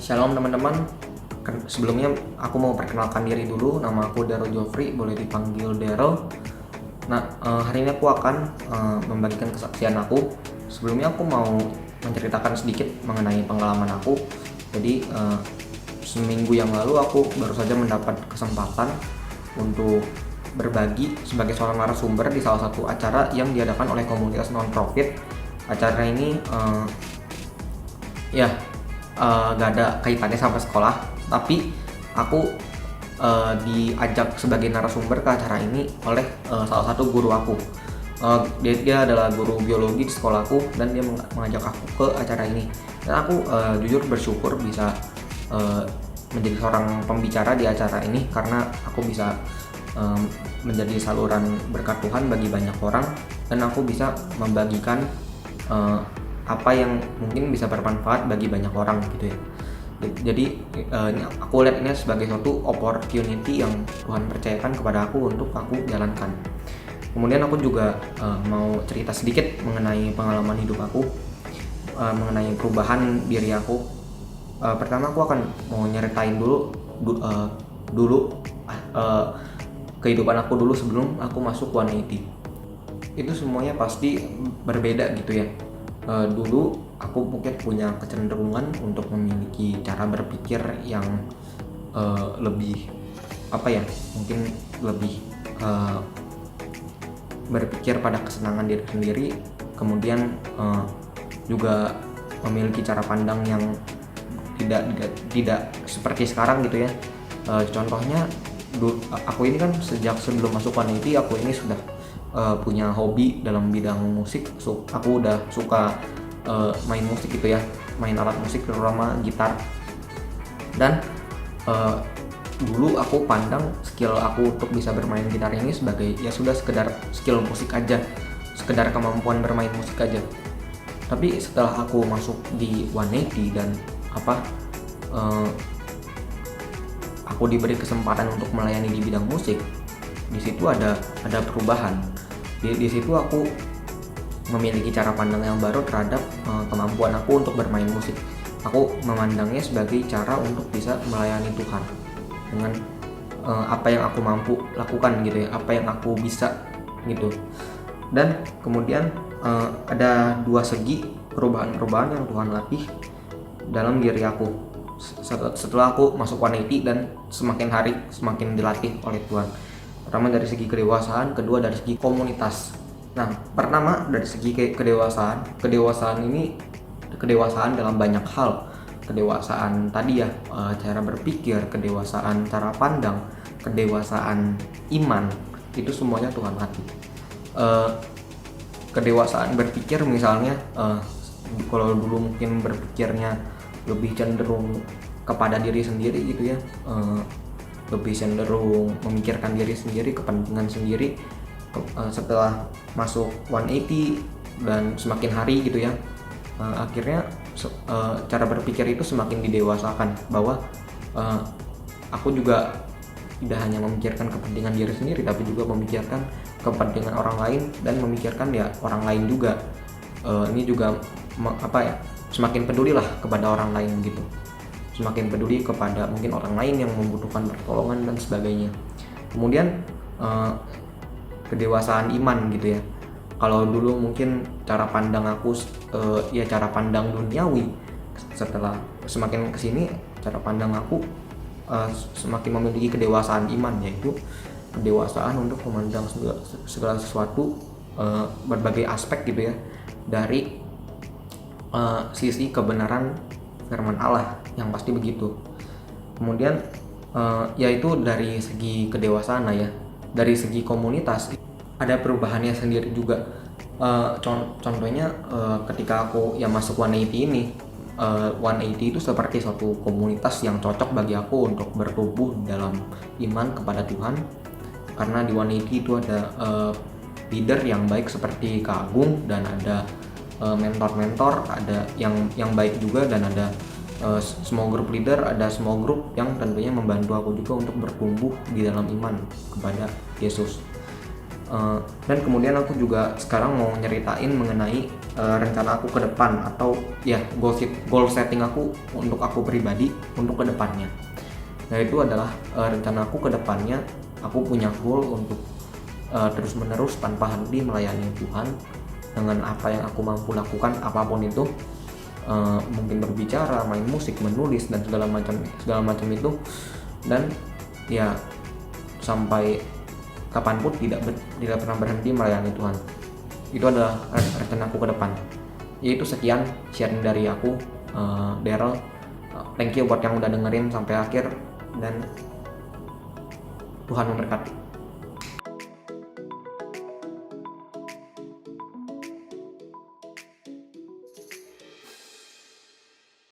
Shalom teman-teman. Sebelumnya aku mau perkenalkan diri dulu. Nama aku Daryl Joffrey, boleh dipanggil Daryl. Nah, hari ini aku akan membagikan kesaksian aku. Sebelumnya aku mau menceritakan sedikit mengenai pengalaman aku. Jadi seminggu yang lalu aku baru saja mendapat kesempatan untuk berbagi sebagai seorang narasumber di salah satu acara yang diadakan oleh komunitas non-profit. Acara ini gak ada kaitannya sama sekolah, tapi aku diajak sebagai narasumber ke acara ini oleh salah satu guru aku. Dia adalah guru biologi di sekolahku dan dia mengajak aku ke acara ini. Dan aku jujur bersyukur bisa menjadi seorang pembicara di acara ini karena aku bisa menjadi saluran berkat Tuhan bagi banyak orang, dan aku bisa membagikan apa yang mungkin bisa bermanfaat bagi banyak orang gitu ya. Jadi aku lihat ini sebagai suatu opportunity yang Tuhan percayakan kepada aku untuk aku jalankan. Kemudian aku juga mau cerita sedikit mengenai pengalaman hidup aku, mengenai perubahan diri aku. Pertama aku akan mau nyeritain dulu kehidupan aku dulu sebelum aku masuk 180. Itu semuanya pasti berbeda gitu ya. Dulu aku mungkin punya kecenderungan untuk memiliki cara berpikir yang lebih mungkin lebih berpikir pada kesenangan diri sendiri, kemudian juga memiliki cara pandang yang tidak seperti sekarang gitu ya. Contohnya aku ini kan sejak sebelum masuk 180 aku ini sudah punya hobi dalam bidang musik. Aku udah suka main musik gitu ya, main alat musik terutama gitar. Dan dulu aku pandang skill aku untuk bisa bermain gitar ini sebagai ya sudah sekedar skill musik aja, sekedar kemampuan bermain musik aja. Tapi setelah aku masuk di 180 dan aku diberi kesempatan untuk melayani di bidang musik, di situ ada perubahan. Di situ aku memiliki cara pandang yang baru terhadap kemampuan aku untuk bermain musik. Aku memandangnya sebagai cara untuk bisa melayani Tuhan dengan apa yang aku mampu lakukan gitu ya, apa yang aku bisa gitu. Dan kemudian ada dua segi perubahan-perubahan yang Tuhan latih dalam diri aku setelah aku masuk 180 dan semakin hari semakin dilatih oleh Tuhan. Pertama dari segi kedewasaan, kedua dari segi komunitas. Nah, pertama dari segi kedewasaan ini kedewasaan dalam banyak hal. Kedewasaan tadi ya, cara berpikir, kedewasaan cara pandang, kedewasaan iman, itu semuanya Tuhan latih. Kedewasaan berpikir misalnya, kalau dulu mungkin berpikirnya lebih cenderung kepada diri sendiri gitu ya, lebih cenderung memikirkan diri sendiri, kepentingan sendiri. Setelah masuk 180 dan semakin hari gitu ya, akhirnya cara berpikir itu semakin didewasakan, bahwa aku juga tidak hanya memikirkan kepentingan diri sendiri, tapi juga memikirkan kepentingan orang lain dan memikirkan ya orang lain juga. Ini juga semakin pedulilah kepada orang lain gitu, semakin peduli kepada mungkin orang lain yang membutuhkan pertolongan dan sebagainya. Kemudian kedewasaan iman gitu ya. Kalau dulu mungkin cara pandang aku cara pandang duniawi, setelah semakin kesini cara pandang aku semakin memiliki kedewasaan iman, yaitu kedewasaan untuk memandang segala sesuatu, berbagai aspek gitu ya, dari sisi kebenaran firman Allah yang pasti begitu. Kemudian yaitu dari segi kedewasaan ya. Dari segi komunitas ada perubahannya sendiri juga. Contohnya ketika aku yang masuk 180 ini, 180 itu seperti suatu komunitas yang cocok bagi aku untuk bertumbuh dalam iman kepada Tuhan, karena di 180 itu ada leader yang baik seperti Kak Agung, dan ada mentor-mentor, ada yang baik juga, dan ada small group leader, ada small group yang tentunya membantu aku juga untuk bertumbuh di dalam iman kepada Yesus. Dan kemudian aku juga sekarang mau nyeritain mengenai rencana aku ke depan, atau ya goal setting aku untuk aku pribadi untuk ke depannya. Nah itu adalah rencana aku ke depannya. Aku punya goal untuk terus menerus tanpa henti melayani Tuhan dengan apa yang aku mampu lakukan, apapun itu, mungkin berbicara, main musik, menulis, dan segala macam itu. Dan ya sampai kapanpun tidak pernah berhenti melayani Tuhan. Itu adalah rencana aku ke depan. Yaitu sekian sharing dari aku, Daryl. Thank you buat yang udah dengerin sampai akhir, dan Tuhan memberkati.